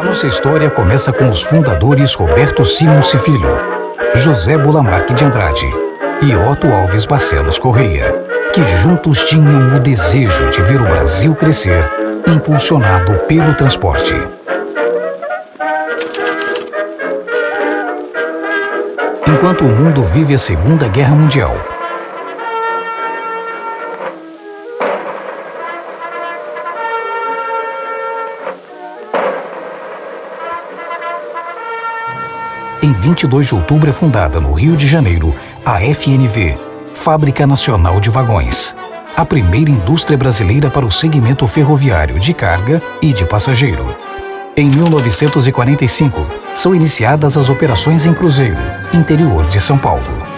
A nossa história começa com os fundadores Roberto Simons Filho, José Bulamarque de Andrade e Otto Alves Barcelos Correia, que juntos tinham o desejo de ver o Brasil crescer, impulsionado pelo transporte. Enquanto o mundo vive a Segunda Guerra Mundial, em 22 de outubro é fundada no Rio de Janeiro a FNV, Fábrica Nacional de Vagões, a primeira indústria brasileira para o segmento ferroviário de carga e de passageiro. Em 1945, são iniciadas as operações em Cruzeiro, interior de São Paulo.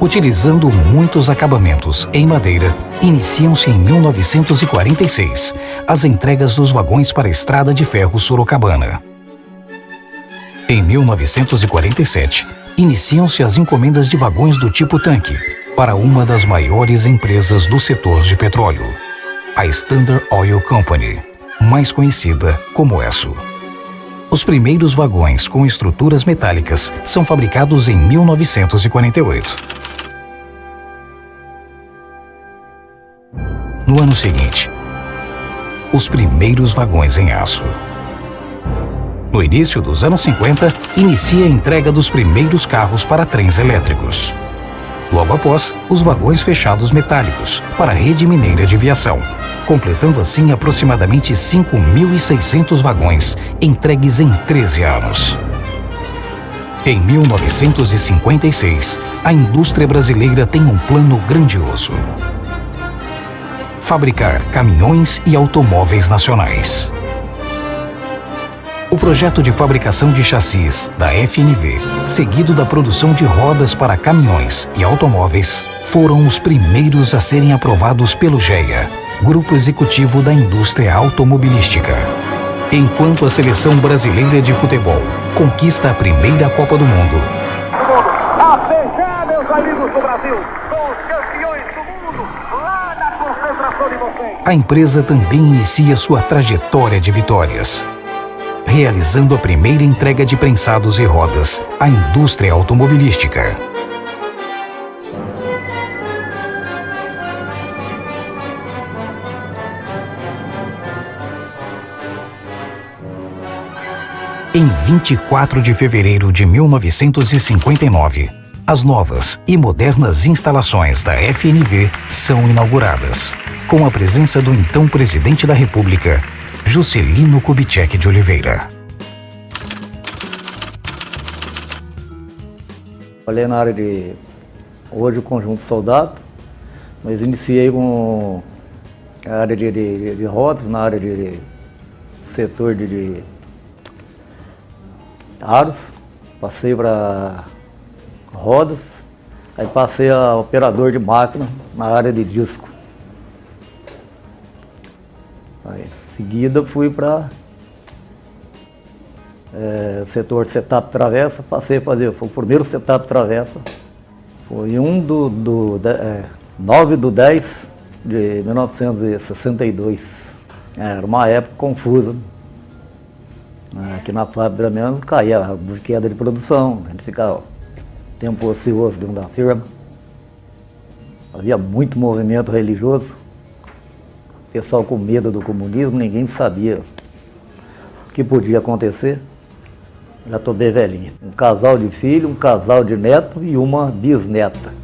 Utilizando muitos acabamentos em madeira, iniciam-se em 1946 as entregas dos vagões para a Estrada de Ferro Sorocabana. Em 1947, iniciam-se as encomendas de vagões do tipo tanque para uma das maiores empresas do setor de petróleo, a Standard Oil Company, mais conhecida como Esso. Os primeiros vagões com estruturas metálicas são fabricados em 1948. No ano seguinte, os primeiros vagões em aço. No início dos anos 50, inicia a entrega dos primeiros carros para trens elétricos. Logo após, os vagões fechados metálicos para a rede mineira de viação, completando assim aproximadamente 5.600 vagões entregues em 13 anos. Em 1956, a indústria brasileira tem um plano grandioso: fabricar caminhões e automóveis nacionais. O projeto de fabricação de chassis da FNV, seguido da produção de rodas para caminhões e automóveis, foram os primeiros a serem aprovados pelo GEA, Grupo Executivo da Indústria Automobilística. Enquanto a seleção brasileira de futebol conquista a primeira Copa do Mundo, a fechar, meus amigos do Brasil, com os campeões do mundo, lá na concentração de vocês. A empresa também inicia sua trajetória de vitórias, realizando a primeira entrega de prensados e rodas à indústria automobilística. Em 24 de fevereiro de 1959, as novas e modernas instalações da FNV são inauguradas, com a presença do então presidente da República, Juscelino Kubitschek de Oliveira. Trabalhei na área de, hoje, o conjunto soldado, mas iniciei com a área de rodas, na área de setor de aros, passei para rodas, aí passei a operador de máquina na área de disco. Aí, em seguida fui para setor de setup travessa, passei a fazer, foi o primeiro setup travessa, foi 9/10 de 1962. Era uma época confusa. Aqui na fábrica, pelo menos, caía a queda de produção, a gente ficava tempo ocioso dentro da firma. Havia muito movimento religioso, o pessoal com medo do comunismo, ninguém sabia o que podia acontecer. Já estou bem velhinho. Um casal de filho, um casal de neto e uma bisneta.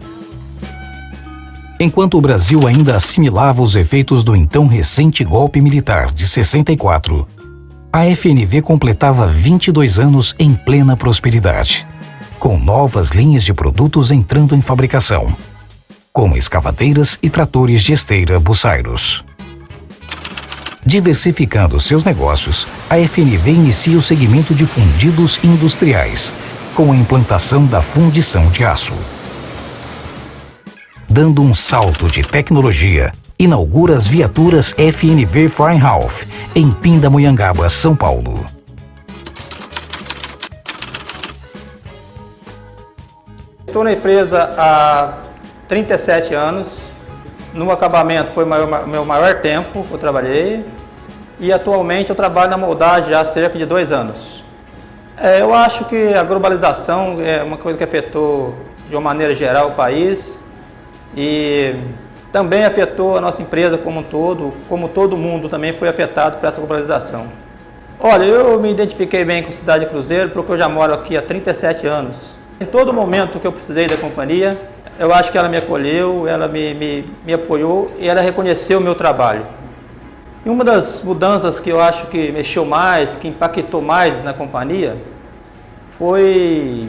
Enquanto o Brasil ainda assimilava os efeitos do então recente golpe militar de 64, a FNV completava 22 anos em plena prosperidade, com novas linhas de produtos entrando em fabricação, como escavadeiras e tratores de esteira Bussairos. Diversificando seus negócios, a FNV inicia o segmento de fundidos industriais, com a implantação da fundição de aço. Dando um salto de tecnologia, inaugura as viaturas FNV Frauenhof, em Pindamonhangaba, São Paulo. Estou na empresa há 37 anos. No acabamento foi o meu maior tempo que eu trabalhei e atualmente eu trabalho na moldagem já há cerca de 2 anos. Eu acho que a globalização é uma coisa que afetou de uma maneira geral o país e também afetou a nossa empresa como um todo, como todo mundo também foi afetado por essa globalização. Olha, eu me identifiquei bem com a cidade de Cruzeiro porque eu já moro aqui há 37 anos. Em todo momento que eu precisei da companhia, eu acho que ela me acolheu, ela me apoiou e ela reconheceu o meu trabalho. E uma das mudanças que eu acho que mexeu mais, que impactou mais na companhia, foi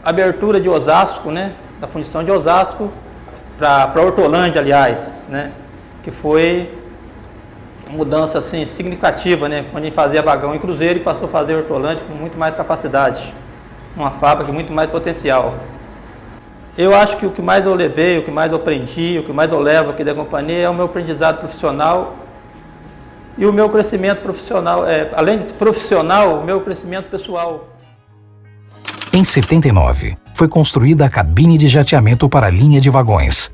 a abertura de Osasco, né? Da fundição de Osasco para Hortolândia, aliás, né? Que foi uma mudança assim, significativa, né? Quando a gente fazia vagão em Cruzeiro e passou a fazer Hortolândia com muito mais capacidade, uma fábrica com muito mais potencial. Eu acho que o que mais eu levei, o que mais eu aprendi, o que mais eu levo aqui da companhia é o meu aprendizado profissional e o meu crescimento profissional, além de profissional, o meu crescimento pessoal. Em 79, foi construída a cabine de jateamento para a linha de vagões,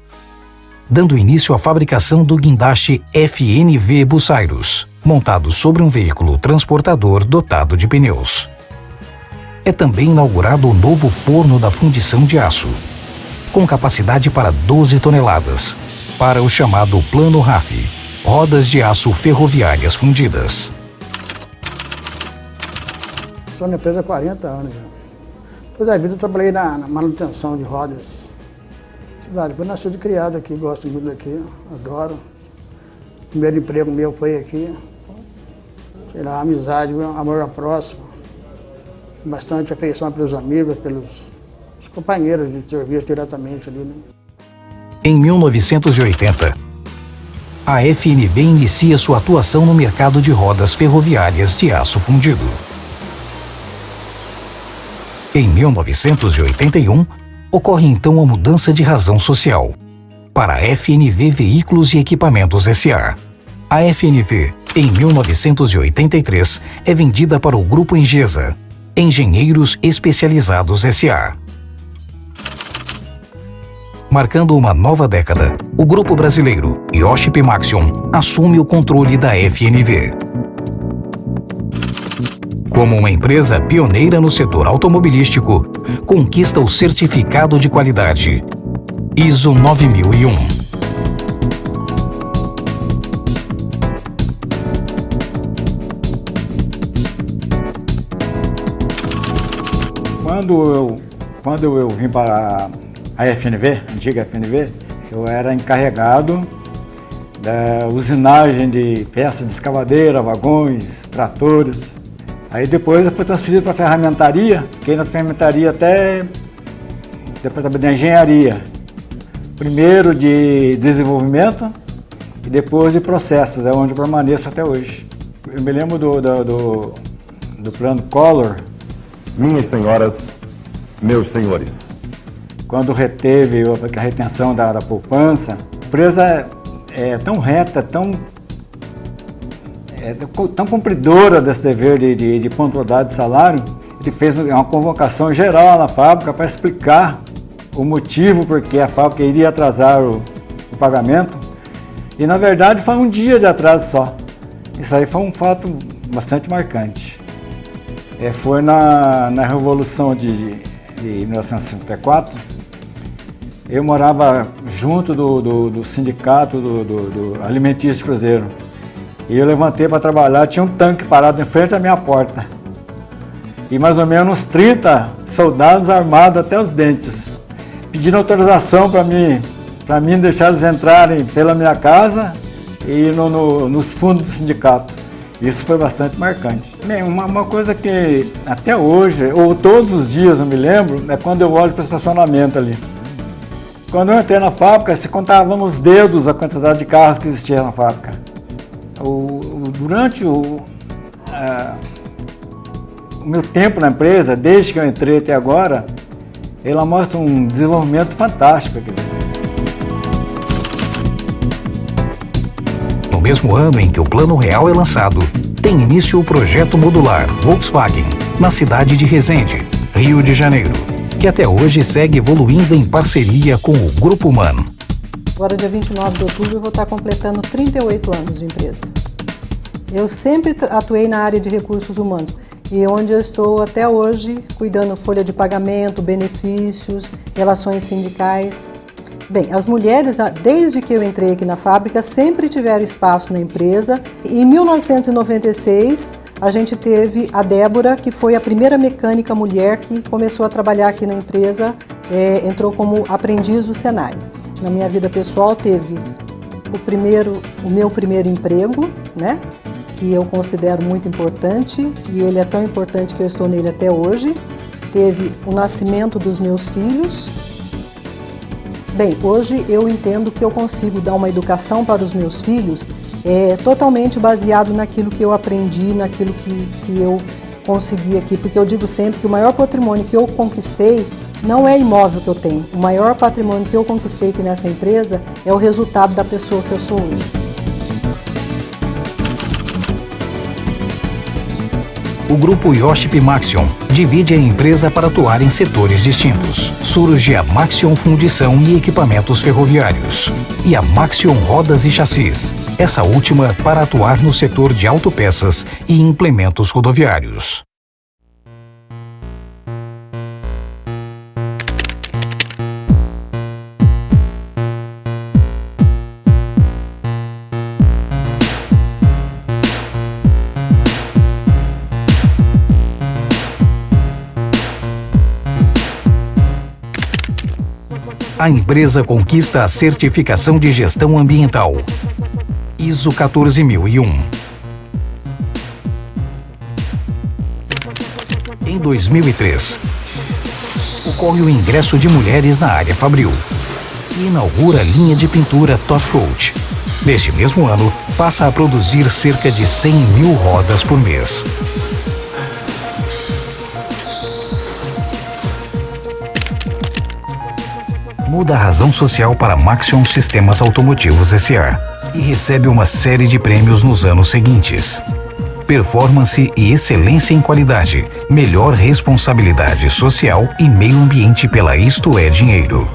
dando início à fabricação do guindaste FNV Bucyrus, montado sobre um veículo transportador dotado de pneus. É também inaugurado o novo forno da fundição de aço, com capacidade para 12 toneladas, para o chamado Plano RAF, rodas de aço ferroviárias fundidas. Estou na empresa há 40 anos já. Toda a vida eu trabalhei na manutenção de rodas. Depois nasci e criado aqui, gosto muito daqui, adoro. O primeiro emprego meu foi aqui. Era amizade, amor ao próximo. Bastante afeição pelos amigos, pelos companheiros de serviço diretamente ali, né? Em 1980, a FNV inicia sua atuação no mercado de rodas ferroviárias de aço fundido. Em 1981, ocorre então a mudança de razão social para a FNV Veículos e Equipamentos S.A. A FNV, em 1983, é vendida para o Grupo Engesa, Engenheiros Especializados S.A. Marcando uma nova década, o grupo brasileiro Iochpe Maxion assume o controle da FNV. Como uma empresa pioneira no setor automobilístico, conquista o certificado de qualidade ISO 9001. Quando eu vim para a FNV, antiga FNV, eu era encarregado da usinagem de peças de escavadeira, vagões, tratores. Aí depois eu fui transferido para a ferramentaria, fiquei na ferramentaria até departamento de engenharia. Primeiro de desenvolvimento e depois de processos, é onde eu permaneço até hoje. Eu me lembro do plano Collor. Minhas senhoras, meus senhores. Quando reteve a retenção da poupança, a empresa é tão reta, tão cumpridora desse dever de pontualidade de salário, ele fez uma convocação geral na fábrica para explicar o motivo por que a fábrica iria atrasar o pagamento. E na verdade foi um dia de atraso só. Isso aí foi um fato bastante marcante. Foi na Revolução de 1964, eu morava junto do sindicato do Alimentício Cruzeiro. E eu levantei para trabalhar, tinha um tanque parado em frente à minha porta. E mais ou menos 30 soldados armados até os dentes, pedindo autorização para mim deixar eles entrarem pela minha casa e nos fundos do sindicato. Isso foi bastante marcante. Bem, uma coisa que até hoje, ou todos os dias eu me lembro, é quando eu olho para o estacionamento ali. Quando eu entrei na fábrica, se contava nos dedos a quantidade de carros que existia na fábrica. Durante o meu tempo na empresa, desde que eu entrei até agora, ela mostra um desenvolvimento fantástico. No mesmo ano em que o Plano Real é lançado, tem início o projeto modular Volkswagen, na cidade de Resende, Rio de Janeiro, que até hoje segue evoluindo em parceria com o Grupo MAN. Agora, dia 29 de outubro, eu vou estar completando 38 anos de empresa. Eu sempre atuei na área de recursos humanos e onde eu estou até hoje, cuidando folha de pagamento, benefícios, relações sindicais. Bem, as mulheres, desde que eu entrei aqui na fábrica, sempre tiveram espaço na empresa. Em 1996, a gente teve a Débora, que foi a primeira mecânica mulher que começou a trabalhar aqui na empresa, entrou como aprendiz do Senai. Na minha vida pessoal, teve o meu primeiro emprego, né? Que eu considero muito importante, e ele é tão importante que eu estou nele até hoje. Teve o nascimento dos meus filhos. Bem, hoje eu entendo que eu consigo dar uma educação para os meus filhos totalmente baseado naquilo que eu aprendi, naquilo que eu consegui aqui, porque eu digo sempre que o maior patrimônio que eu conquistei não é imóvel que eu tenho. O maior patrimônio que eu conquistei aqui nessa empresa é o resultado da pessoa que eu sou hoje. O grupo Iochpe Maxion divide a empresa para atuar em setores distintos. Surge a Maxion Fundição e Equipamentos Ferroviários e a Maxion Rodas e Chassis, essa última para atuar no setor de autopeças e implementos rodoviários. A empresa conquista a certificação de gestão ambiental ISO 14001. Em 2003, ocorre o ingresso de mulheres na área fabril e inaugura a linha de pintura Top Coat. Neste mesmo ano, passa a produzir cerca de 100.000 rodas por mês. Muda a razão social para Maxion Sistemas Automotivos S.A. e recebe uma série de prêmios nos anos seguintes. Performance e excelência em qualidade, melhor responsabilidade social e meio ambiente pela Isto é Dinheiro.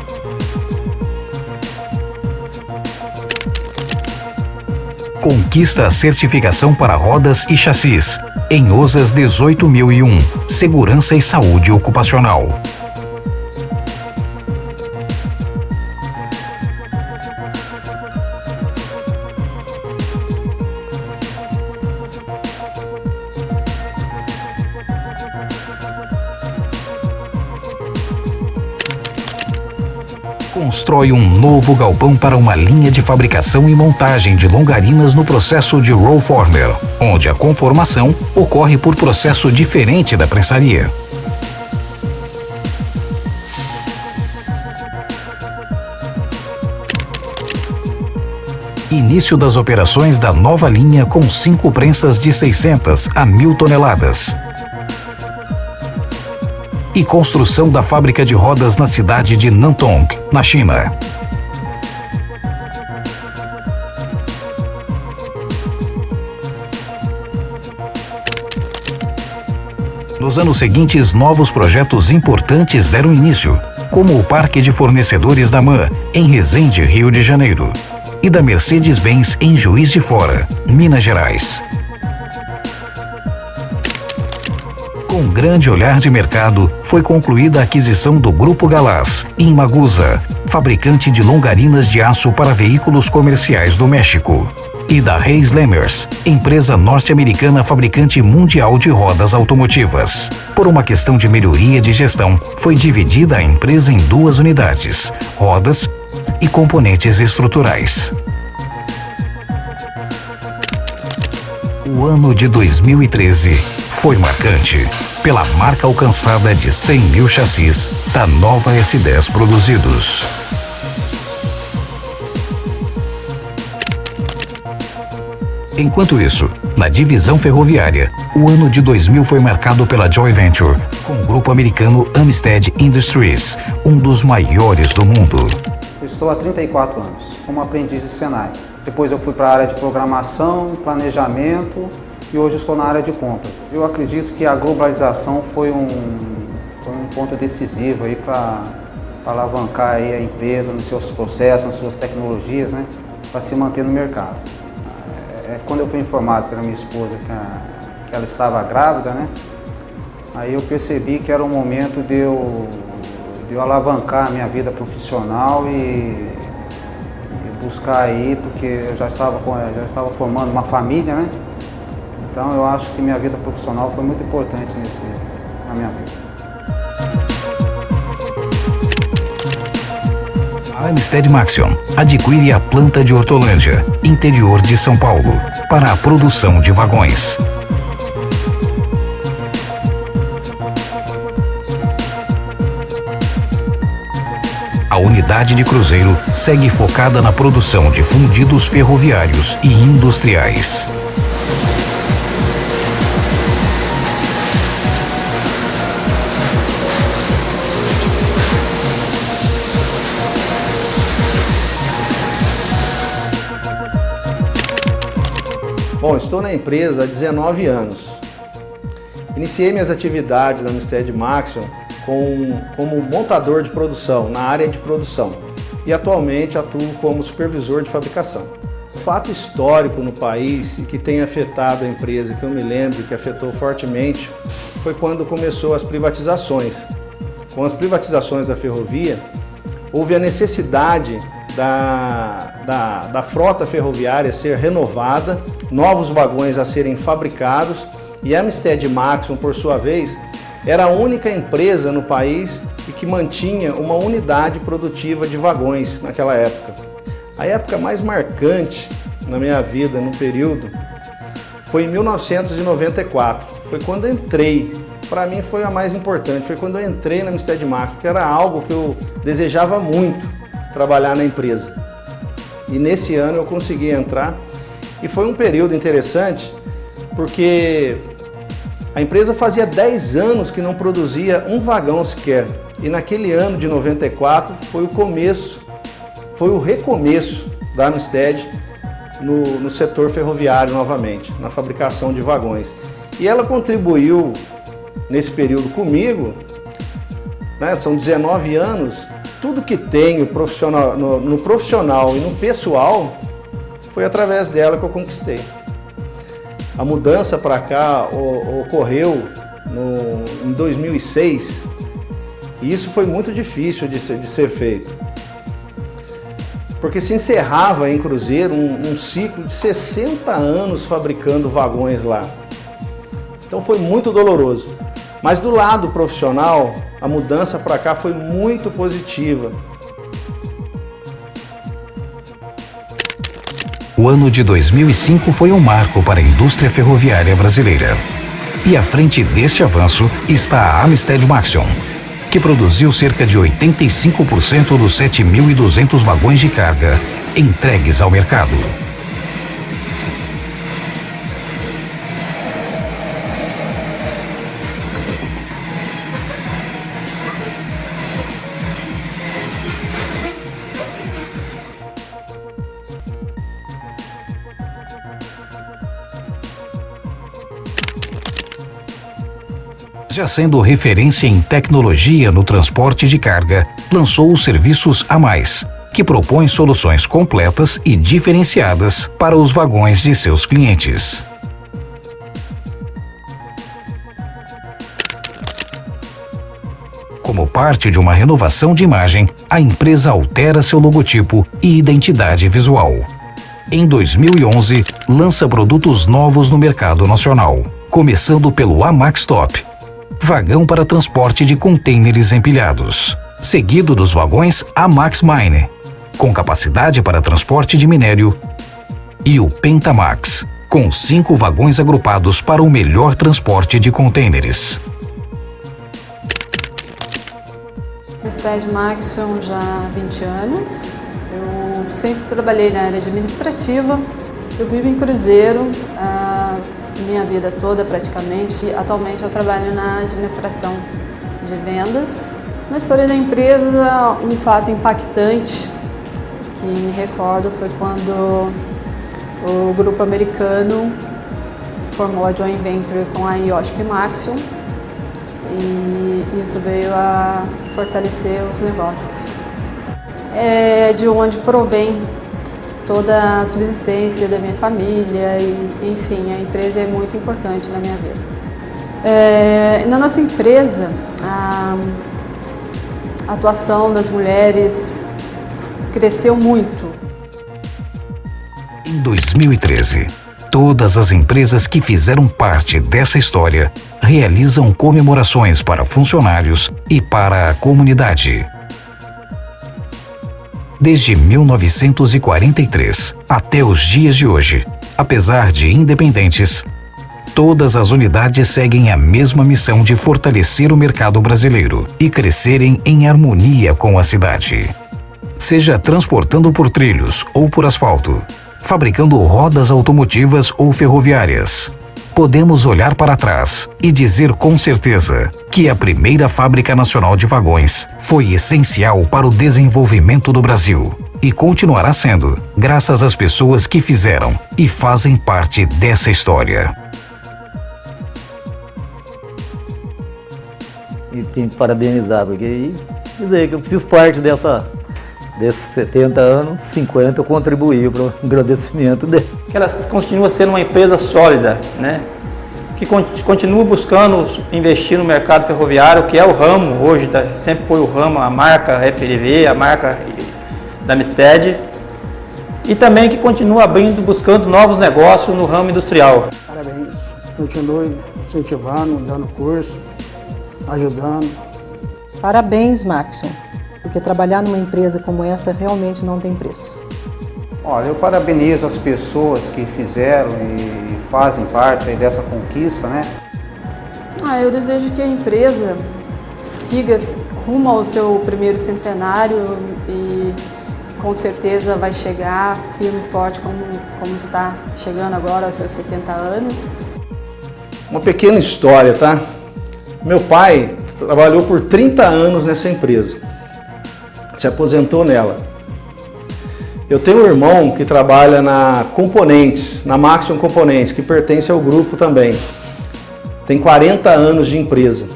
Conquista a certificação para rodas e chassis em OSAS 18001, Segurança e Saúde Ocupacional. Constrói um novo galpão para uma linha de fabricação e montagem de longarinas no processo de roll former, onde a conformação ocorre por processo diferente da prensaria. Início das operações da nova linha com 5 prensas de 600 a 1.000 toneladas. E construção da fábrica de rodas na cidade de Nantong, na China. Nos anos seguintes, novos projetos importantes deram início, como o Parque de Fornecedores da MAN, em Resende, Rio de Janeiro, e da Mercedes-Benz em Juiz de Fora, Minas Gerais. Com um grande olhar de mercado, foi concluída a aquisição do Grupo Galaz, em Magusa, fabricante de longarinas de aço para veículos comerciais do México, e da Reis Lemers, empresa norte-americana fabricante mundial de rodas automotivas. Por uma questão de melhoria de gestão, foi dividida a empresa em 2 unidades, rodas e componentes estruturais. O ano de 2013 foi marcante pela marca alcançada de 100.000 chassis da nova S10 produzidos. Enquanto isso, na divisão ferroviária, o ano de 2000 foi marcado pela Joint Venture com o grupo americano Amstead Industries, um dos maiores do mundo. Eu estou há 34 anos como aprendiz de Senai. Depois eu fui para a área de programação, planejamento e hoje estou na área de compras. Eu acredito que a globalização foi um ponto decisivo aí para para alavancar aí a empresa nos seus processos, nas suas tecnologias, né, para se manter no mercado. Quando eu fui informado pela minha esposa que ela estava grávida, né, aí eu percebi que era o momento de eu alavancar a minha vida profissional e buscar aí, porque eu já estava formando uma família, né? Então eu acho que minha vida profissional foi muito importante na minha vida. A Amsted Maxion adquire a planta de Hortolândia, interior de São Paulo, para a produção de vagões. A unidade de Cruzeiro segue focada na produção de fundidos ferroviários e industriais. Bom, estou na empresa há 19 anos. Iniciei minhas atividades na Amsted Maxion como montador de produção, na área de produção, e atualmente atuo como supervisor de fabricação. O fato histórico no país e que tem afetado a empresa, que eu me lembro que afetou fortemente, foi quando começou as privatizações. Com as privatizações da ferrovia, houve a necessidade da frota ferroviária ser renovada, novos vagões a serem fabricados, e a Amsted Maxion, por sua vez, era a única empresa no país que mantinha uma unidade produtiva de vagões naquela época. A época mais marcante na minha vida, no período, foi em 1994. Foi quando eu entrei. Para mim foi a mais importante. Foi quando eu entrei na Amsted Maxion, porque era algo que eu desejava muito, trabalhar na empresa. E nesse ano eu consegui entrar. E foi um período interessante, porque a empresa fazia 10 anos que não produzia um vagão sequer. E naquele ano de 94 foi o começo, foi o recomeço da Amsted no setor ferroviário novamente, na fabricação de vagões. E ela contribuiu nesse período comigo, né, são 19 anos, tudo que tenho profissional, no profissional e no pessoal foi através dela que eu conquistei. A mudança para cá ocorreu em 2006 e isso foi muito difícil de ser feito, porque se encerrava em Cruzeiro um ciclo de 60 anos fabricando vagões lá. Então foi muito doloroso, mas do lado profissional a mudança para cá foi muito positiva. O ano de 2005 foi um marco para a indústria ferroviária brasileira. E à frente deste avanço está a Amsted Maxion, que produziu cerca de 85% dos 7.200 vagões de carga entregues ao mercado. Já sendo referência em tecnologia no transporte de carga, lançou os serviços A Mais, que propõe soluções completas e diferenciadas para os vagões de seus clientes. Como parte de uma renovação de imagem, a empresa altera seu logotipo e identidade visual. Em 2011, lança produtos novos no mercado nacional, começando pelo AMAX Top, vagão para transporte de contêineres empilhados, seguido dos vagões AMAX Mine, com capacidade para transporte de minério, e o Pentamax, com 5 vagões agrupados para o melhor transporte de contêineres. Amsted Maxion já há 20 anos. Eu sempre trabalhei na área administrativa. Eu vivo em Cruzeiro minha vida toda praticamente. E atualmente eu trabalho na administração de vendas. Na história da empresa, um fato impactante que me recordo foi quando o grupo americano formou a joint venture com a IOSP Maxion. e isso veio a fortalecer os negócios. É de onde provém toda a subsistência da minha família e, enfim, a empresa é muito importante na minha vida. Na nossa empresa, a atuação das mulheres cresceu muito. Em 2013, todas as empresas que fizeram parte dessa história realizam comemorações para funcionários e para a comunidade. Desde 1943 até os dias de hoje, apesar de independentes, todas as unidades seguem a mesma missão de fortalecer o mercado brasileiro e crescerem em harmonia com a cidade. Seja transportando por trilhos ou por asfalto, fabricando rodas automotivas ou ferroviárias, podemos olhar para trás e dizer com certeza que a primeira fábrica nacional de vagões foi essencial para o desenvolvimento do Brasil e continuará sendo, graças às pessoas que fizeram e fazem parte dessa história. E tenho que parabenizar, porque dizer que eu fiz parte desses 70 anos, 50 eu contribuí para o agradecimento dele. Que ela continua sendo uma empresa sólida, né? Que continua buscando investir no mercado ferroviário, que é o ramo hoje, sempre foi o ramo, a marca FLV, a marca da Misted, e também que continua buscando novos negócios no ramo industrial. Parabéns, continue incentivando, dando curso, ajudando. Parabéns, Maxson, porque trabalhar numa empresa como essa realmente não tem preço. Olha, eu parabenizo as pessoas que fizeram e fazem parte aí dessa conquista, né? Eu desejo que a empresa siga rumo ao seu primeiro centenário e com certeza vai chegar firme e forte como está chegando agora aos seus 70 anos. Uma pequena história, tá? Meu pai trabalhou por 30 anos nessa empresa, se aposentou nela. Eu tenho um irmão que trabalha na Componentes, na Maxson Componentes, que pertence ao grupo também. Tem 40 anos de empresa.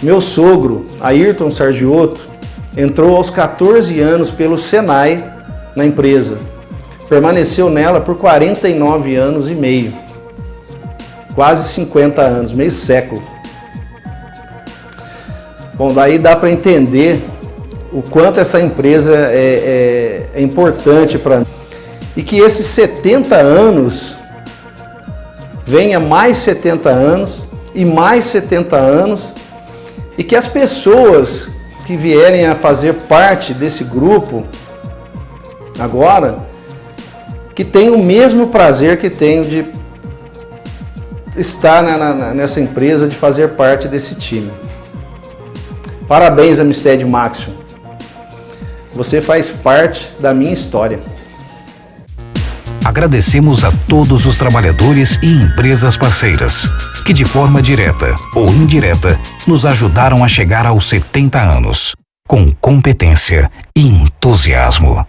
Meu sogro, Ayrton Sargiotto, entrou aos 14 anos pelo Senai na empresa. Permaneceu nela por 49 anos e meio. Quase 50 anos, meio século. Bom, daí dá para entender o quanto essa empresa é importante para mim. E que esses 70 anos venha mais 70 anos e mais 70 anos e que as pessoas que vierem a fazer parte desse grupo agora, que tenham o mesmo prazer que tenho de estar nessa empresa, de fazer parte desse time. Parabéns a Misted Maxson. Você faz parte da minha história. Agradecemos a todos os trabalhadores e empresas parceiras que, de forma direta ou indireta, nos ajudaram a chegar aos 70 anos, com competência e entusiasmo.